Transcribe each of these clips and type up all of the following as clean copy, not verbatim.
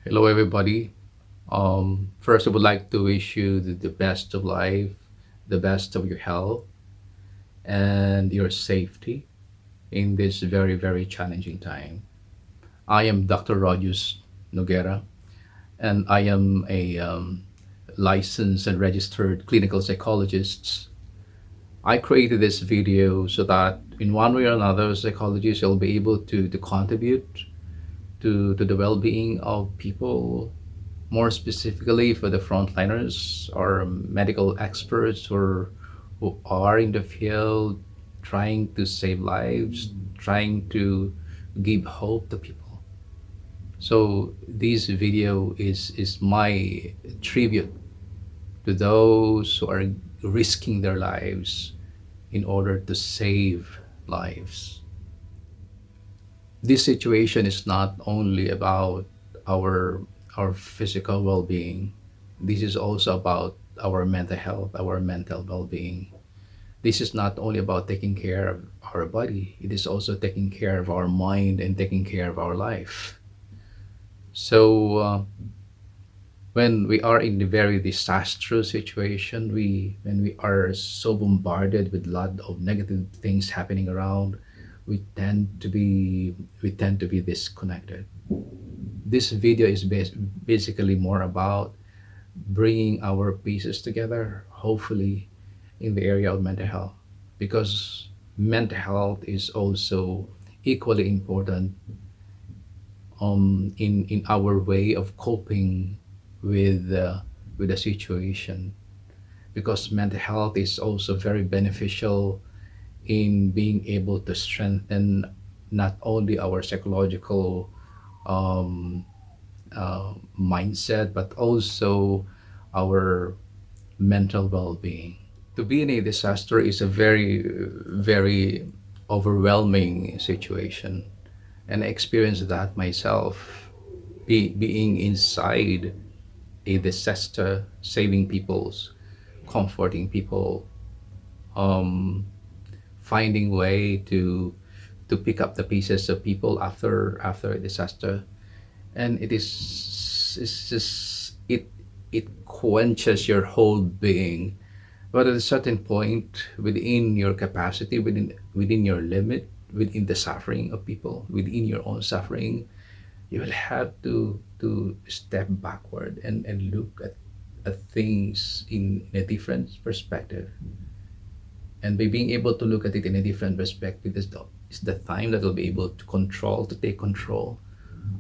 Hello, everybody. First, I would like to wish you the best of life, the best of your health, and your safety in this very, very challenging time. I am Dr. Rogers Noguera, and I am a licensed and registered clinical psychologist. I created this video so that in one way or another, psychologists will be able to contribute to the well-being of people, more specifically for the frontliners or medical experts who are in the field trying to save lives, trying to give hope to people. So this video is my tribute to those who are risking their lives in order to save lives. This situation is not only about our our physical well-being. This is also about our mental health, our mental well-being. This is not only about taking care of our body, it is also taking care of our mind and taking care of our life. So when we are in the very disastrous situation, when we are so bombarded with a lot of negative things happening around, we tend to be we tend to be disconnected. This video is basically more about bringing our pieces together, hopefully in the area of mental health, because mental health is also equally important in our way of coping with the situation, because mental health is also very beneficial in being able to strengthen not only our psychological um, mindset, but also our mental well-being. To be in a disaster is a very, very overwhelming situation, and I experienced that myself. Being inside a disaster, saving people's, comforting people, um, finding way to pick up the pieces of people after a disaster, and it's just it quenches your whole being. But at a certain point, within your capacity, within your limit, within the suffering of people, within your own suffering, you will have to step backward and look at things in a different perspective. And by being able to look at it in a different perspective is the time that will be able to take control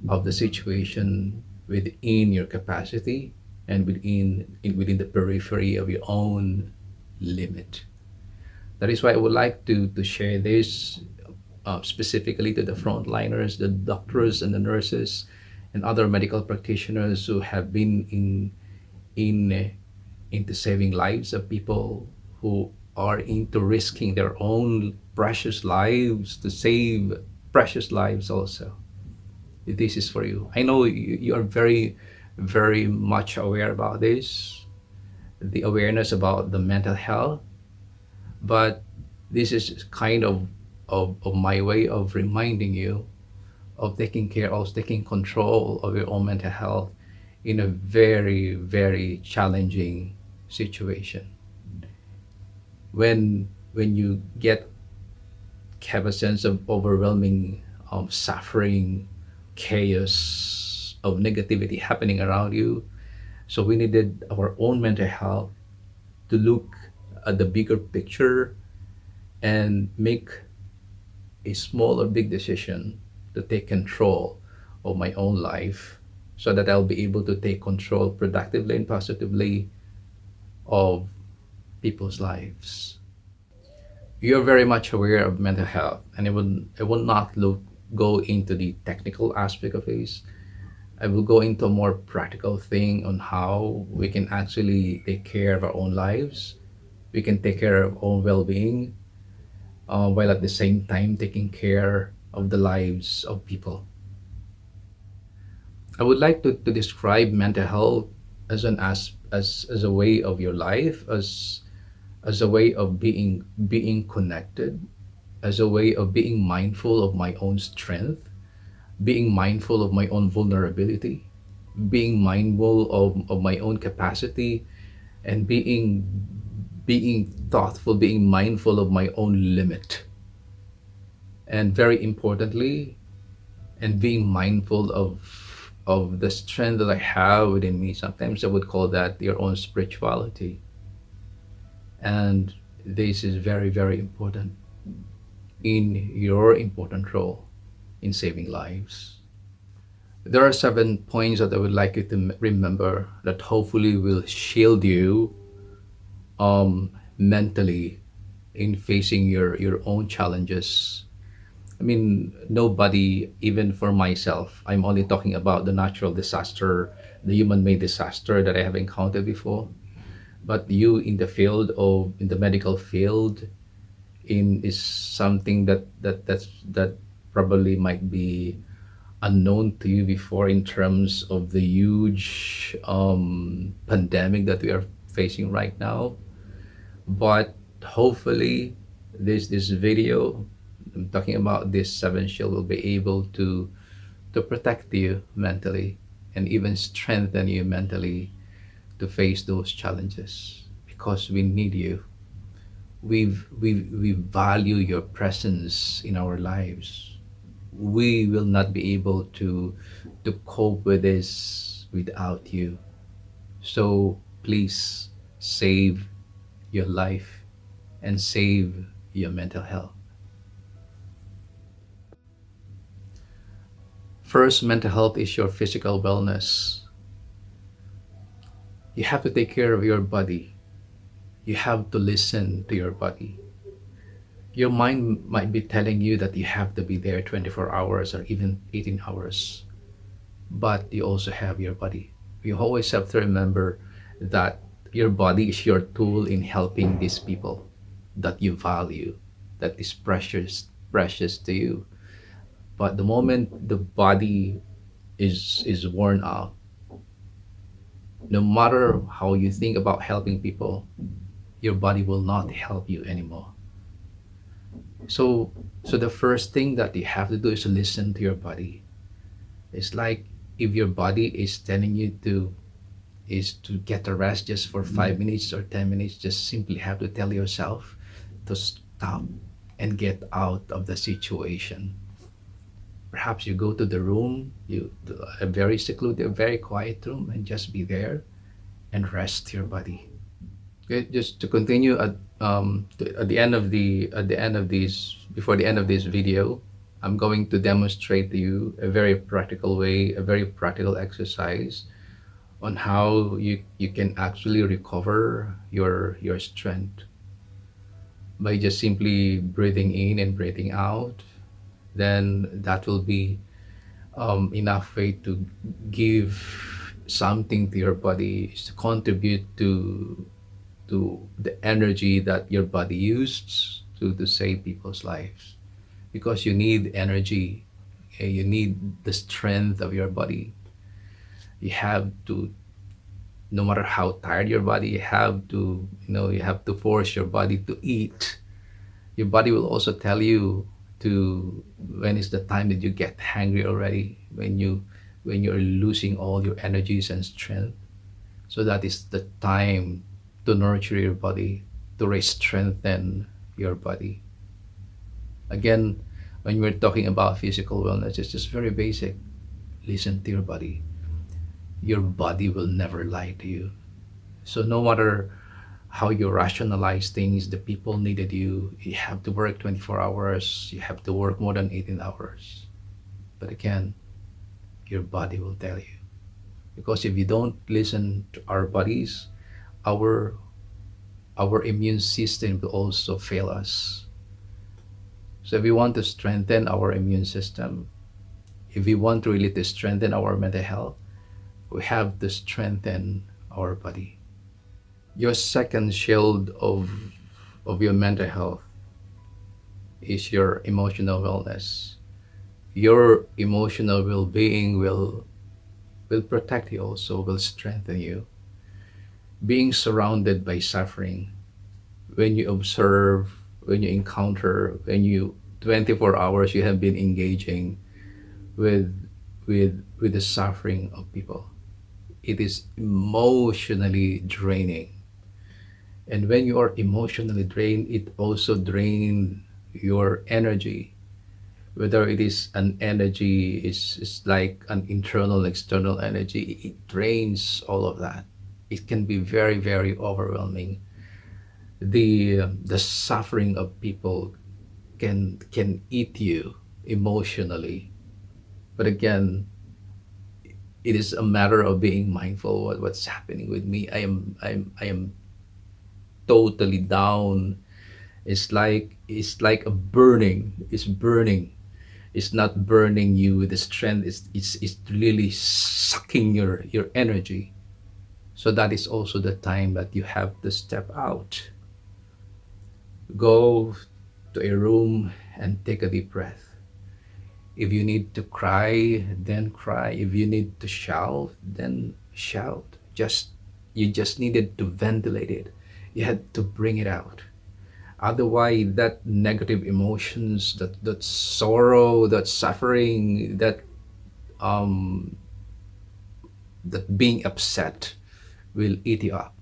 of the situation within your capacity and within the periphery of your own limit. That is why I would like to share this specifically to the frontliners, the doctors and the nurses, and other medical practitioners who have been in into saving lives of people, who are into risking their own precious lives to save precious lives also. This is for you. I know you are very, very much aware about this, the awareness about the mental health, but this is kind of my way of reminding you of taking control of your own mental health in a very, very challenging situation. When you have a sense of overwhelming suffering, chaos of negativity happening around you, so we needed our own mental health to look at the bigger picture and make a small or big decision to take control of my own life, so that I'll be able to take control productively and positively of people's lives. You're very much aware of mental health, and I will not go into the technical aspect of it. I will go into a more practical thing on how we can actually take care of our own lives. We can take care of our own well-being, while at the same time taking care of the lives of people. I would like to describe mental health as as a way of your life, as a way of being connected, as a way of being mindful of my own strength, being mindful of my own vulnerability, being mindful of my own capacity, and being thoughtful, being mindful of my own limit, and very importantly, and being mindful of the strength that I have within me. Sometimes I would call that your own spirituality. And this is very, very important in your important role in saving lives. There are 7 points that I would like you to remember that hopefully will shield you mentally in facing your own challenges. I mean, nobody, even for myself, I'm only talking about the natural disaster, the human-made disaster that I have encountered before. But you in the field of in the medical field in is something that probably might be unknown to you before in terms of the huge pandemic that we are facing right now. But hopefully, this video I'm talking about, this seven shield, will be able to protect you mentally and even strengthen you mentally to face those challenges, because we need you. We value your presence in our lives. We will not be able to cope with this without you. So please save your life and save your mental health. First, mental health is your physical wellness. You have to take care of your body. You have to listen to your body. Your mind might be telling you that you have to be there 24 hours or even 18 hours, but you also have your body. You always have to remember that your body is your tool in helping these people that you value, that is precious to you. But the moment the body is worn out, no matter how you think about helping people, your body will not help you anymore. So the first thing that you have to do is listen to your body. It's like if your body is telling you to get a rest just for 5 minutes or 10 minutes, just simply have to tell yourself to stop and get out of the situation. Perhaps you go to the room, you to a very secluded, very quiet room, and just be there and rest your body. Okay, just to continue at the end of this, before the end of this video, I'm going to demonstrate to you a very practical way, a very practical exercise on how you can actually recover your strength by just simply breathing in and breathing out. Then that will be enough way to give something to your body, is to contribute to the energy that your body used to save people's lives, because you need energy. You need the strength of your body. You have to, no matter how tired your body, you have to, you have to force your body to eat. Your body will also tell you to when is the time that you get hungry already, when you're losing all your energies and strength. So that is the time to nurture your body, to re-strengthen your body. Again, when we're talking about physical wellness, it's just very basic. Listen to your body. Your body will never lie to you. So no matter how you rationalize things, the people needed you. You have to work 24 hours. You have to work more than 18 hours. But again, your body will tell you. Because if you don't listen to our bodies, our immune system will also fail us. So if we want to strengthen our immune system, if we want really to strengthen our mental health, we have to strengthen our body. Your second shield of your mental health is your emotional wellness. Your emotional well-being will protect you, also will strengthen you. Being surrounded by suffering, when you observe, when you encounter, when you 24 hours you have been engaging with the suffering of people, it is emotionally draining. And when you are emotionally drained, it also drain your energy. Whether it is an energy is like an internal external energy, it drains all of that. It can be very very overwhelming. The suffering of people can eat you emotionally. But again, it is a matter of being mindful what's happening with me. I am totally down. It's like a burning. It's burning. It's not burning you with the strength. It's really sucking your energy. So that is also the time that you have to step out. Go to a room and take a deep breath. If you need to cry, then cry. If you need to shout, then shout. You just needed to ventilate it. You had to bring it out. Otherwise, that negative emotions, that sorrow, that suffering, um that being upset will eat you up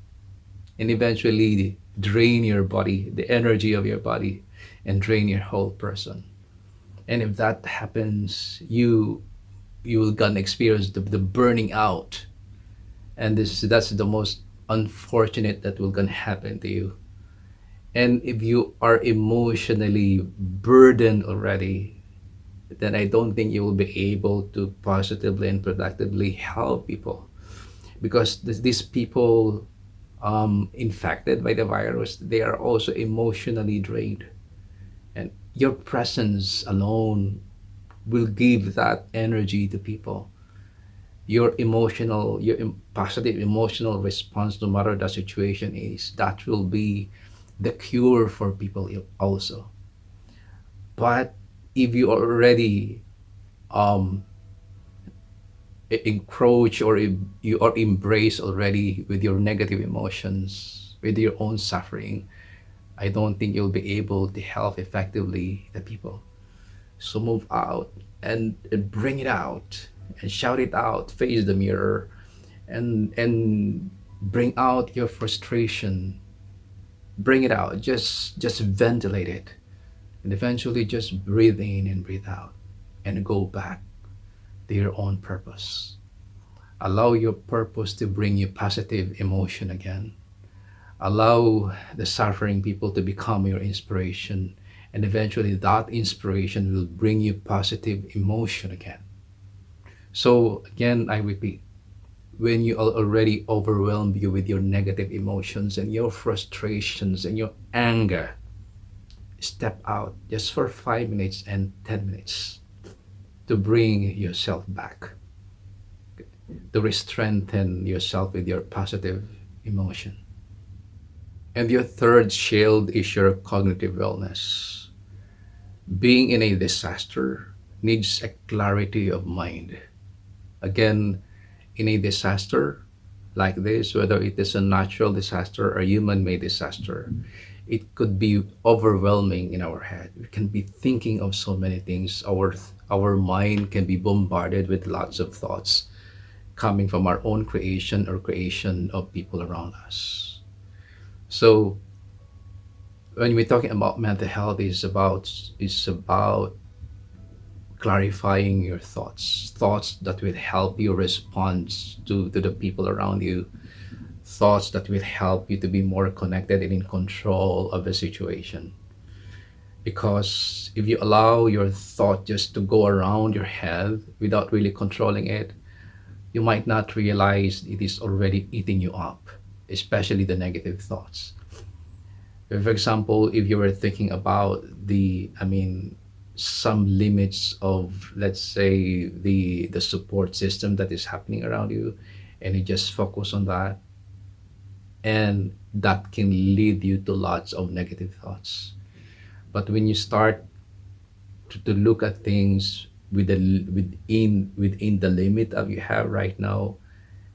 and eventually drain your body, the energy of your body, and drain your whole person. And if that happens, you will gonna experience the burning out. And that's the most unfortunate that will gonna happen to you. And if you are emotionally burdened already, then I don't think you will be able to positively and productively help people, because these people infected by the virus, they are also emotionally drained, and your presence alone will give that energy to people. Your positive emotional response, no matter the situation is, that will be the cure for people also. But if you already um encroach, or if you are embraced already with your negative emotions, with your own suffering, I don't think you'll be able to help effectively the people. So move out and bring it out and shout it out, face the mirror, and bring out your frustration. Bring it out. Just ventilate it. And eventually just breathe in and breathe out and go back to your own purpose. Allow your purpose to bring you positive emotion again. Allow the suffering people to become your inspiration, and eventually that inspiration will bring you positive emotion again. So again, I repeat, when you are already overwhelmed you with your negative emotions and your frustrations and your anger, step out just for 5 minutes and 10 minutes to bring yourself back, to strengthen yourself with your positive emotion. And your third shield is your cognitive wellness. Being in a disaster needs a clarity of mind. Again, in a disaster like this, whether it is a natural disaster or human made disaster, it could be overwhelming in our head. We can be thinking of so many things. Our mind can be bombarded with lots of thoughts coming from our own creation or creation of people around us. So when we're talking about mental health, is about clarifying your thoughts that will help you respond to the people around you, thoughts that will help you to be more connected and in control of the situation. Because if you allow your thought just to go around your head without really controlling it, you might not realize it is already eating you up, especially the negative thoughts. For example, if you were thinking about some limits of, let's say, the support system that is happening around you, and you just focus on that, and that can lead you to lots of negative thoughts. But when you start to look at things within the limit of you have right now,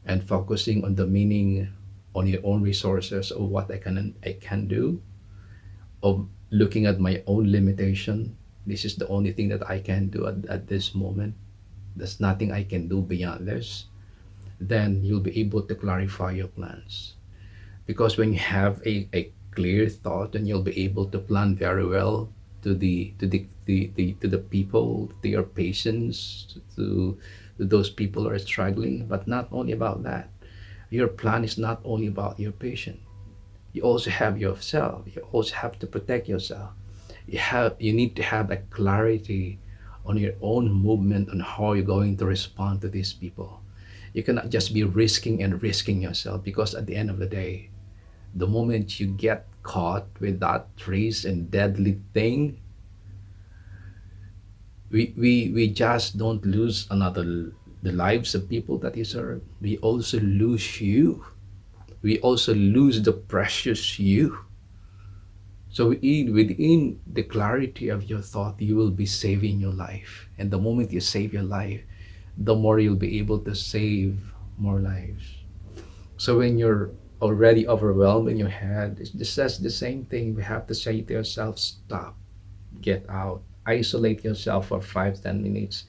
and focusing on the meaning, on your own resources, of what I can do, of looking at my own limitation. This is the only thing that I can do at this moment. There's nothing I can do beyond this. then you'll be able to clarify your plans. Because when you have a clear thought, then you'll be able to plan very well to the people, to your patients, to those people who are struggling. But not only about that, your plan is not only about your patient. You also have yourself. You also have to protect yourself. You need to have a clarity on your own movement on how you're going to respond to these people. You cannot just be risking and risking yourself, because at the end of the day, the moment you get caught with that trace and deadly thing, we just don't lose another the lives of people that you serve. We also lose you. We also lose the precious you. So within the clarity of your thought, you will be saving your life. And the moment you save your life, the more you'll be able to save more lives. So when you're already overwhelmed in your head, it's just the same thing. We have to say to yourself, stop, get out, isolate yourself for 5 10 minutes,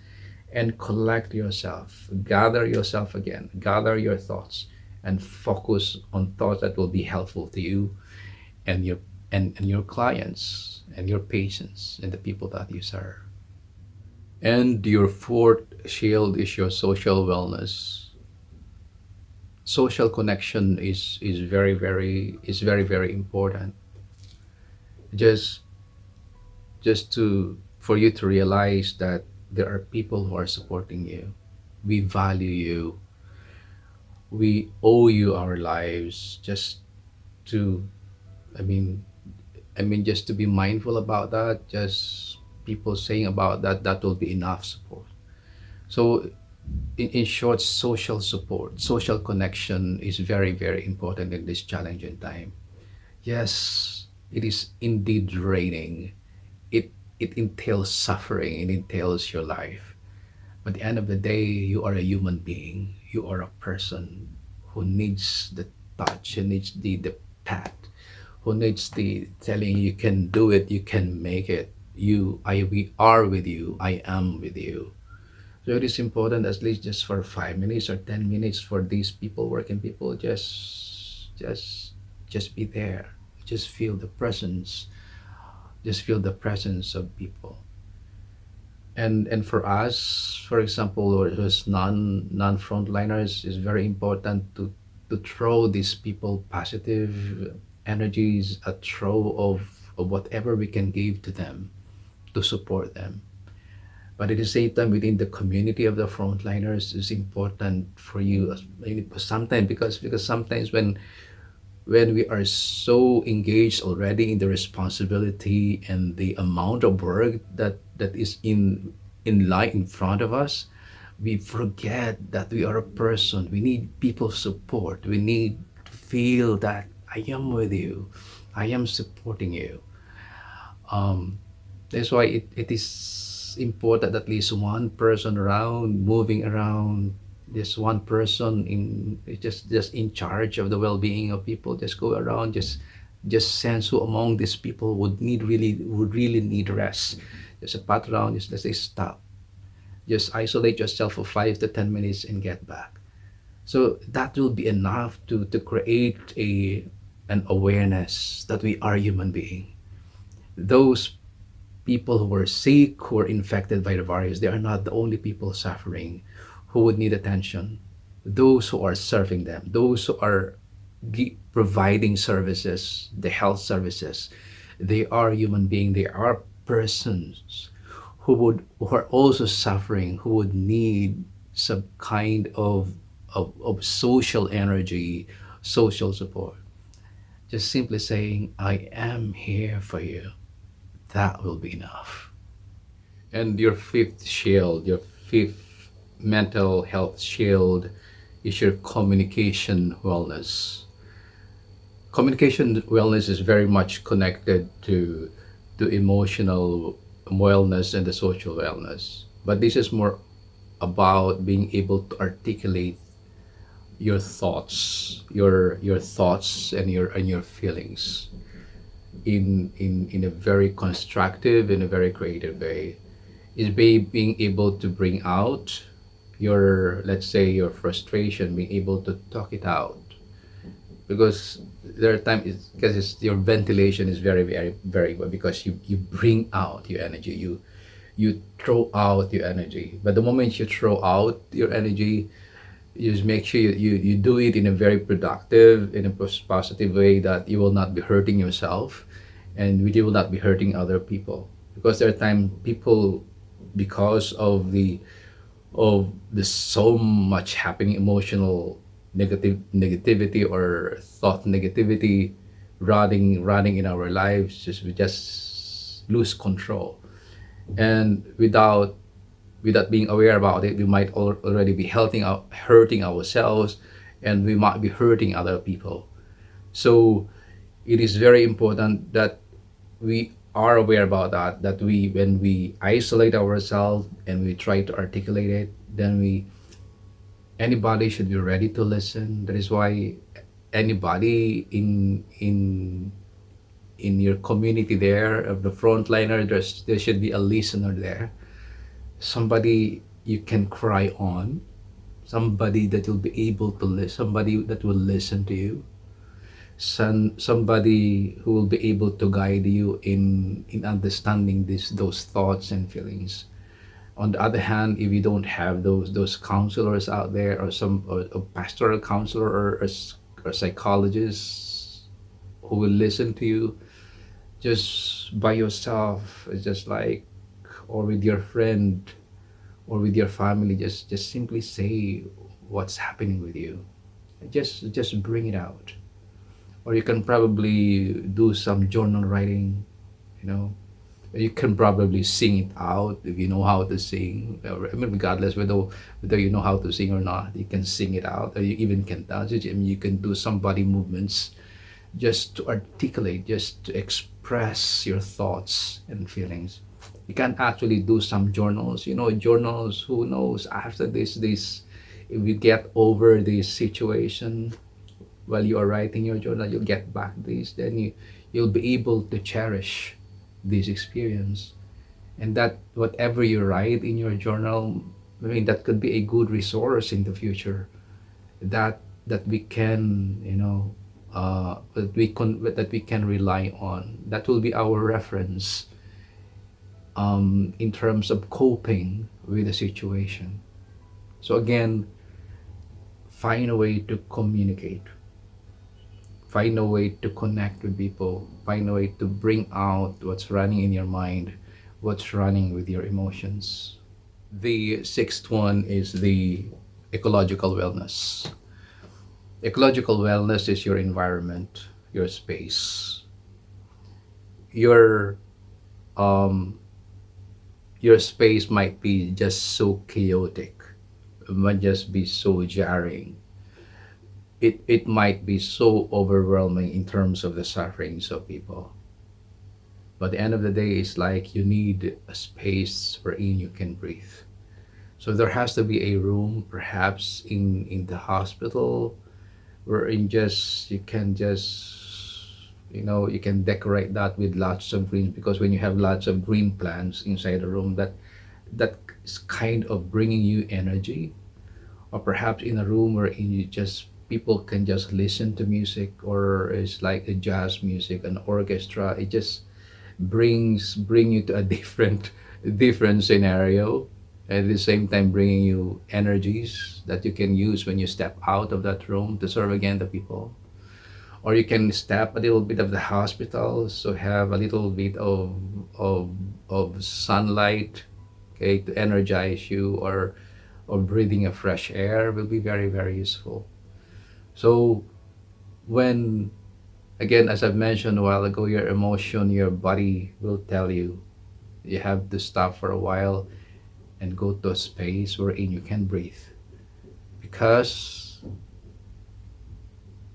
and collect yourself, gather yourself again, gather your thoughts, and focus on thoughts that will be helpful to you and your clients and your patients and the people that you serve. And your fourth shield is your social wellness. Social connection is very important. Just just to for you to realize that there are people who are supporting you. We value you. We owe you our lives. Just to I mean just to be mindful about that. Just people saying about that, that will be enough support. So in short, social support, social connection is very important in this challenging time. Yes, it is indeed draining. It entails suffering, it entails your life. But at the end of the day, you are a human being. You are a person who needs the touch, who needs the pat, who needs the telling you can do it, you can make it. We are with you, I am with you. So it is important, at least just for 5 minutes or 10 minutes, for these people, working people, just be there. Just feel the presence. Just feel the presence of people. And for us, for example, or as non frontliners, it's very important to throw these people positive energies, a throw of whatever we can give to them to support them. But at the same time, within the community of the frontliners, it's important for you sometimes, because sometimes when we are so engaged already in the responsibility and the amount of work that is in line in front of us, we forget that we are a person. We need people's support. We need to feel that I am with you, I am supporting you. um, that's why it is important that at least one person around, moving around, this one person in just in charge of the well-being of people, just go around, just sense who among these people would really need rest. Just a pat around, just let's say stop, just isolate yourself for 5 to 10 minutes and get back. So that will be enough to create an awareness that we are human being. Those people who are sick, who are infected by the virus, they are not the only people suffering who would need attention. Those who are serving them, those who are providing services, the health services, they are human beings. They are persons who are also suffering, who would need some kind of social energy, social support. Just simply saying, I am here for you, that will be enough. And your fifth shield, your fifth mental health shield, is your communication wellness. Communication wellness is very much connected to emotional wellness and the social wellness. But this is more about being able to articulate your thoughts, your thoughts and your feelings in a very constructive, in a very creative way. Is being able to bring out your, let's say, your frustration, being able to talk it out, because there are times, because your ventilation is very, very, very well, because you bring out your energy, you throw out your energy. But the moment you throw out your energy, you just make sure you do it in a very productive, in a positive way, that you will not be hurting yourself, and you will not be hurting other people. Because there are times people, because of the so much happening, emotional negativity, or thought negativity, running in our lives, just we just lose control. And without being aware about it, we might already be hurting ourselves, and we might be hurting other people. So it is very important that we are aware about that, that we, when we isolate ourselves and we try to articulate it, then we, anybody should be ready to listen. That is why anybody in your community there, of the frontliner, there should be a listener there, somebody you can cry on, somebody that will be able to listen, somebody that will listen to you, somebody who will be able to guide you in understanding those thoughts and feelings. On the other hand, if you don't have those counselors out there, or some, or a pastoral counselor, or psychologist who will listen to you, just by yourself, it's just like, or with your friend, or with your family, just simply say what's happening with you. Just bring it out. Or you can probably do some journal writing, you know. You can probably sing it out if you know how to sing. I mean, regardless whether you know how to sing or not, you can sing it out, or you even can dance it. I mean, you can do some body movements, just to articulate, just to express your thoughts and feelings. You can actually do some journals, journals. Who knows, after this, if you get over this situation, while you are writing your journal, you'll get back this, then you'll be able to cherish this experience. And that whatever you write in your journal, I mean, that could be a good resource in the future, that we can, that we can rely on. That will be our reference, in terms of coping with the situation. So again, find a way to communicate, find a way to connect with people, find a way to bring out what's running in your mind, what's running with your emotions. The sixth one is the ecological wellness. Ecological wellness is your environment, your space. Your um your space might be just so chaotic, it might just be so jarring. It might be so overwhelming in terms of the sufferings of people. But at the end of the day, it's like you need a space wherein you can breathe. So there has to be a room, perhaps in the hospital, wherein just you can you can decorate that with lots of greens, because when you have lots of green plants inside the room, that is kind of bringing you energy. Or perhaps in a room wherein you just people can just listen to music, or it's like a jazz music, an orchestra. It just bring you to a different scenario, at the same time bringing you energies that you can use when you step out of that room to serve again the people. Or you can step a little bit of the hospital, so have a little bit of of sunlight, okay, to energize you, or breathing a fresh air will be very, very useful. So when, again, as I've mentioned a while ago, your emotion, your body will tell you you have to stop for a while and go to a space wherein you can breathe, because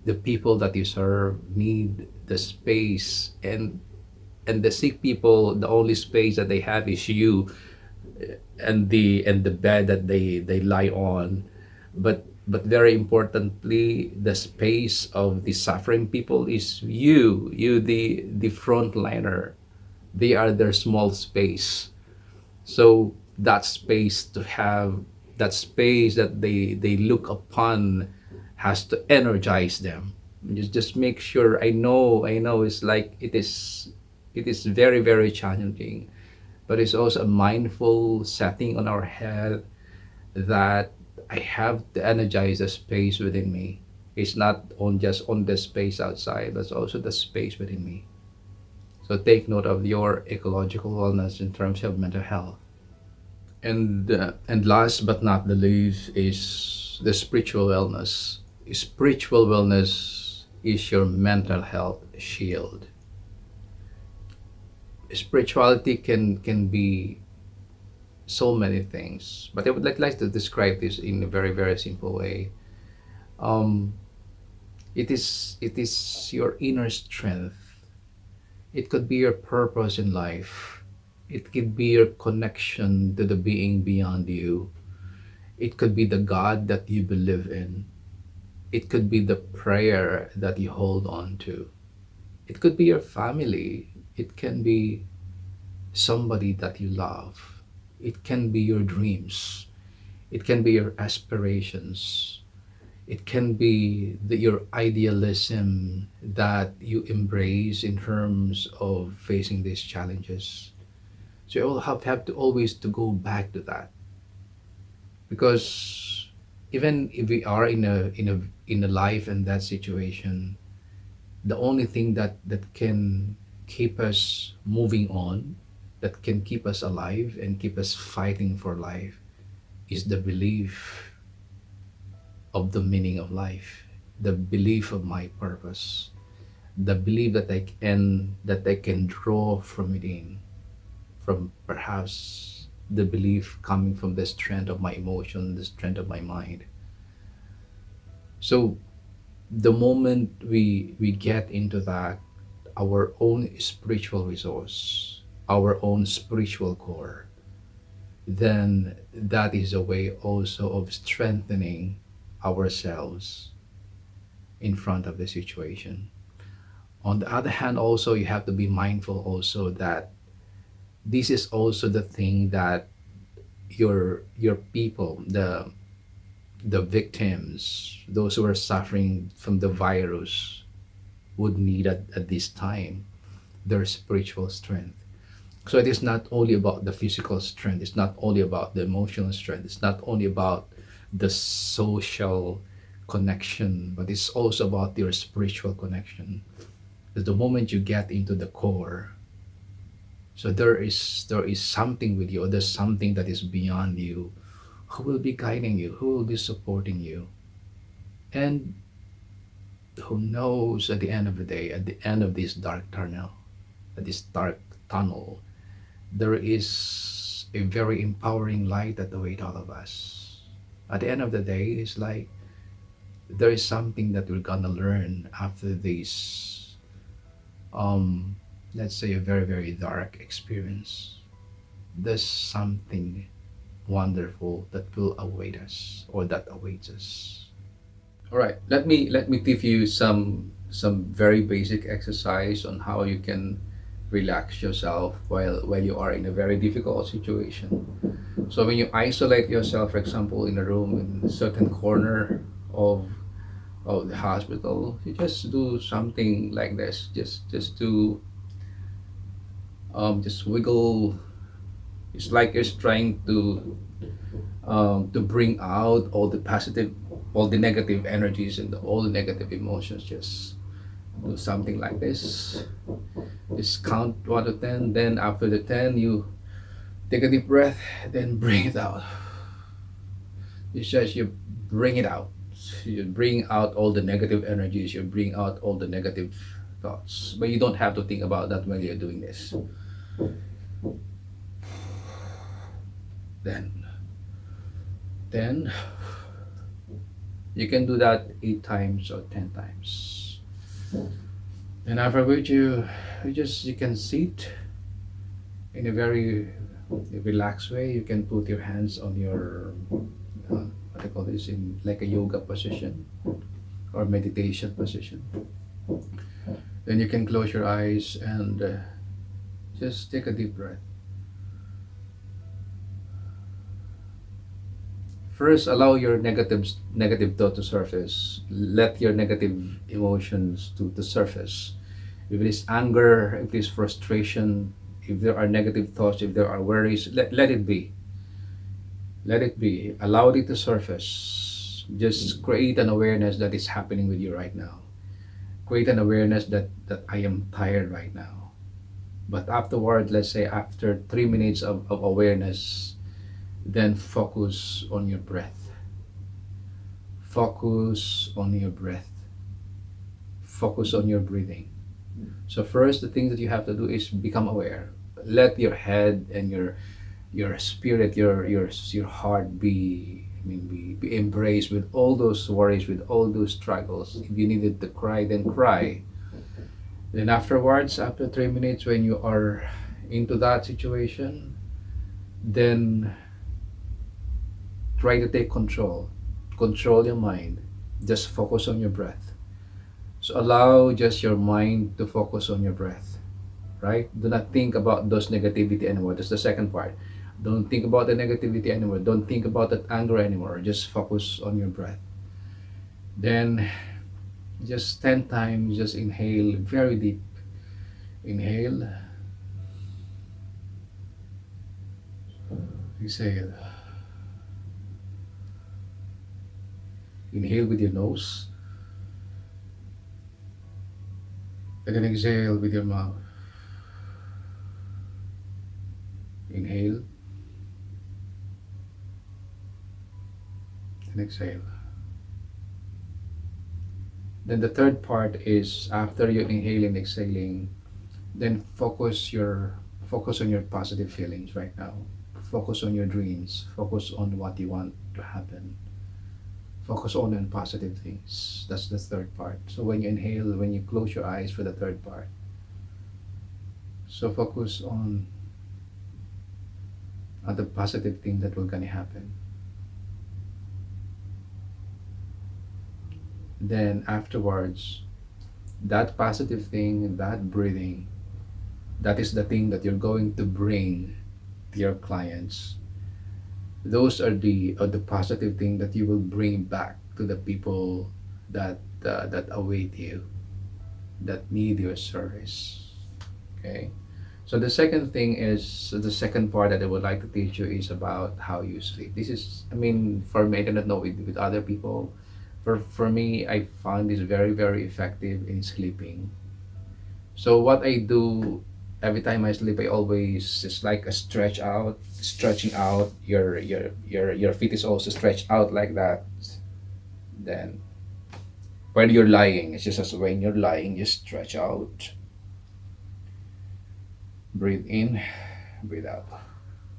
the people that you serve need the space. And the sick people, the only space that they have is you, and the bed that they lie on. But very importantly, the space of the suffering people is you, the frontliner. They are their small space. So that space, to have that space that they look upon has to energize them. Just make sure. I know it's like it is very very challenging, but it's also a mindful setting on our head that I have to energize the space within me. It's not on just on the space outside, but also the space within me. So take note of your ecological wellness in terms of mental health. And last but not the least is the spiritual wellness. Spiritual wellness is your mental health shield. Spirituality can be so many things, but I would like to describe this in a very very simple way. Um, it is your inner strength. It could be your purpose in life. It could be your connection to the being beyond you. It could be the God that you believe in. It could be the prayer that you hold on to. It could be your family. It can be somebody that you love. It can be your dreams. It can be your aspirations. It can be your idealism that you embrace in terms of facing these challenges. So you all have to always to go back to that, because even if we are in a life and that situation, the only thing that can keep us moving on, that can keep us alive and keep us fighting for life, is the belief of the meaning of life, the belief of my purpose, the belief that I can draw from within, from perhaps the belief coming from the strength of my emotion, the strength of my mind. So the moment we get into that, our own spiritual resource, our own spiritual core, then that is a way also of strengthening ourselves in front of the situation. On the other hand, also you have to be mindful also that this is also the thing that your people, the victims, those who are suffering from the virus, would need at this time, their spiritual strength. So it is not only about the physical strength, it's not only about the emotional strength, it's not only about the social connection, but it's also about your spiritual connection. Because the moment you get into the core, so there is something with you, or there's something that is beyond you, who will be guiding you, who will be supporting you. And who knows, at the end of the day, at the end of this dark tunnel, at this dark tunnel, there is a very empowering light that awaits all of us. At the end of the day, it's like there is something that we're gonna learn after this, um, let's say, a very very dark experience. There's something wonderful that will await us, or that awaits us. All right, let me give you some very basic exercise on how you can relax yourself while you are in a very difficult situation. So when you isolate yourself, for example, in a room in a certain corner of the hospital, you just do something like this. Just to just wiggle. It's like you're trying to bring out all the positive, all the negative energies and all the negative emotions. Just do something like this. Just count 1 to 10. Then after the 10, you take a deep breath. Then bring it out. It's just you bring it out. You bring out all the negative energies. You bring out all the negative thoughts. But you don't have to think about that when you're doing this. Then, then you can do that 8 times or 10 times. And after which you can sit in a very relaxed way. You can put your hands on your what I call this, in like a yoga position or meditation position. Then you can close your eyes and just take a deep breath. First, allow your negative thought to surface. Let your negative emotions to surface. If it is anger, if it is frustration, if there are negative thoughts, if there are worries, let it be. Let it be. Allow it to surface. Just create an awareness that is happening with you right now. Create an awareness that I am tired right now. But afterward, let's say after 3 minutes of awareness, then focus on your breath. Focus on your breath. Focus on your breathing. So first, the thing that you have to do is become aware. Let your head and your spirit, your heart be, I mean, be embraced with all those worries, with all those struggles. If you needed to cry, then cry. Then afterwards, after 3 minutes, when you are into that situation, then try to take control. Control your mind. Just focus on your breath. So allow just your mind to focus on your breath, right? Do not think about those negativity anymore. That's the second part. Don't think about the negativity anymore. Don't think about that anger anymore. Just focus on your breath. Then just 10 times, just inhale very deep. Inhale. Exhale. Inhale with your nose. And then exhale with your mouth. Inhale. And exhale. Then the third part is after you inhale and exhaling, then focus on your positive feelings right now. Focus on your dreams. Focus on what you want to happen. Focus on positive things. That's the third part. So when you inhale, when you close your eyes for the third part. So focus on the positive thing that will gonna happen. Then afterwards, that positive thing, that breathing, that is the thing that you're going to bring to your clients. Those are the positive thing that you will bring back to the people that await you, that need your service. Okay. So the second thing is the second part that I would like to teach you is about how you sleep. This is, I mean, for me, I do not know with other people. For me, I found this very, very effective in sleeping. So what I do every time I sleep, I always, it's like a stretching out. Your feet is also stretched out like that. Then when you're lying, it's just as when you're lying, just stretch out. Breathe in, breathe out.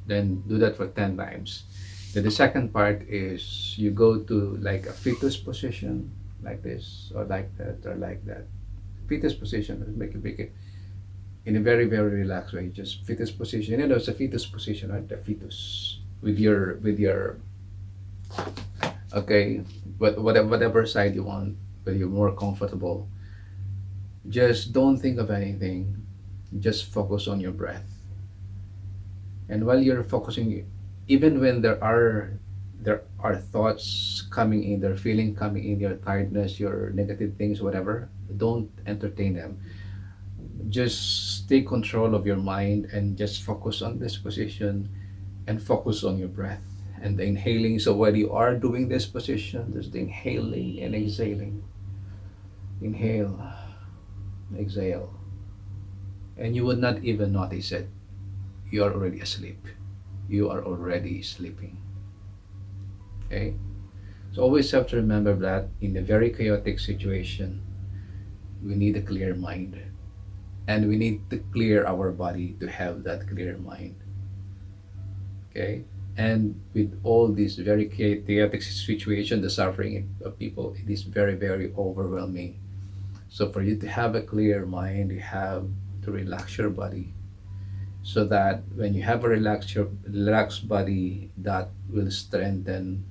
Then do that for 10 times. Then the second part is you go to like a fetus position, like this, or like that, or like that. Fetus position, make it in a very, very relaxed way. Just fetus position. You know, it's a fetus position, right? The fetus with your okay, but whatever side you want, where you're more comfortable. Just don't think of anything. Just focus on your breath. And while you're focusing, even when there are thoughts coming in, their feeling coming in, your tiredness, your negative things, whatever, don't entertain them. Just take control of your mind and just focus on this position and focus on your breath and the inhaling. So while you are doing this position, there's the inhaling and exhaling. Inhale, exhale. And you would not even notice it. You are already asleep. You are already sleeping. Okay? So always have to remember that in a very chaotic situation, we need a clear mind. And we need to clear our body to have that clear mind. Okay? And with all this very chaotic situation, the suffering of people, it is very, very overwhelming. So for you to have a clear mind, you have to relax your body, so that when you have a relaxed body, that will strengthen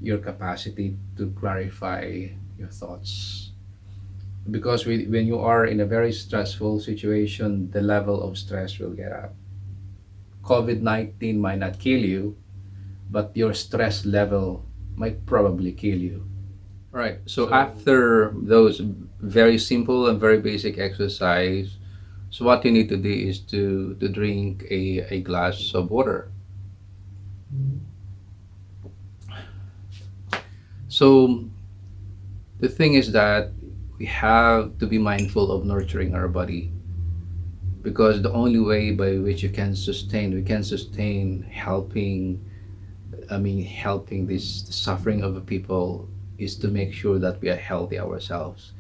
your capacity to clarify your thoughts. Because when you are in a very stressful situation, the level of stress will get up. COVID-19 might not kill you, but your stress level might probably kill you. Right. So after those very simple and very basic exercise, so what you need to do is to drink a glass of water. So the thing is that we have to be mindful of nurturing our body, because the only way by which we can sustain helping, helping this suffering of the people, is to make sure that we are healthy ourselves.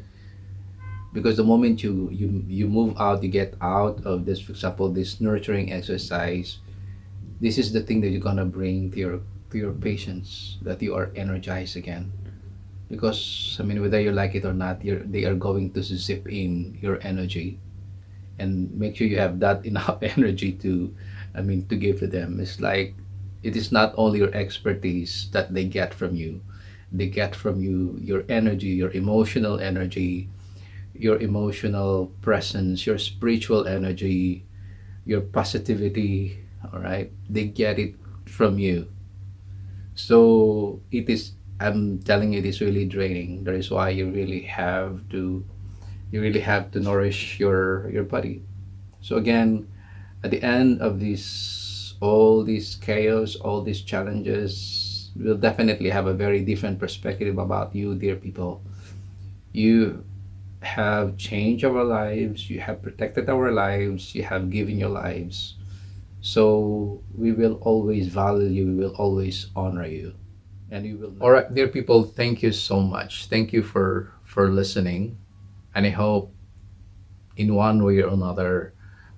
Because the moment you move out, you get out of this, for example, this nurturing exercise, this is the thing that you're gonna bring to your patients, that you are energized again. Because whether you like it or not, they are going to zip in your energy, and make sure you have that enough energy to give to them. It's like, it is not only your expertise that they get from you, they get from you your energy, your emotional presence, your spiritual energy, your positivity. All right, they get it from you. So it is, I'm telling you, it is really draining. That is why you really have to nourish your body. So again, at the end of this, all this chaos, all these challenges, we'll definitely have a very different perspective about you, dear people. You have changed our lives, you have protected our lives, you have given your lives. So we will always value you, we will always honor you. And you will. All right, dear people, thank you so much. Thank you for listening. And I hope in one way or another,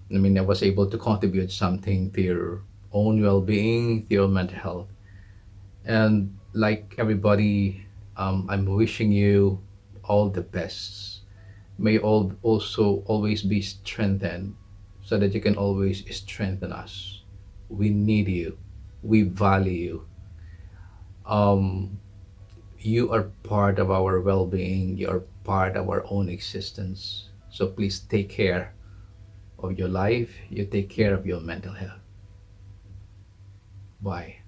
I was able to contribute something to your own well-being, to your mental health. And like everybody, I'm wishing you all the best. May all also always be strengthened, so that you can always strengthen us. We need you. We value you. Um, you are part of our well-being. You are part of our own existence. So please take care of your life. You take care of your mental health. Bye.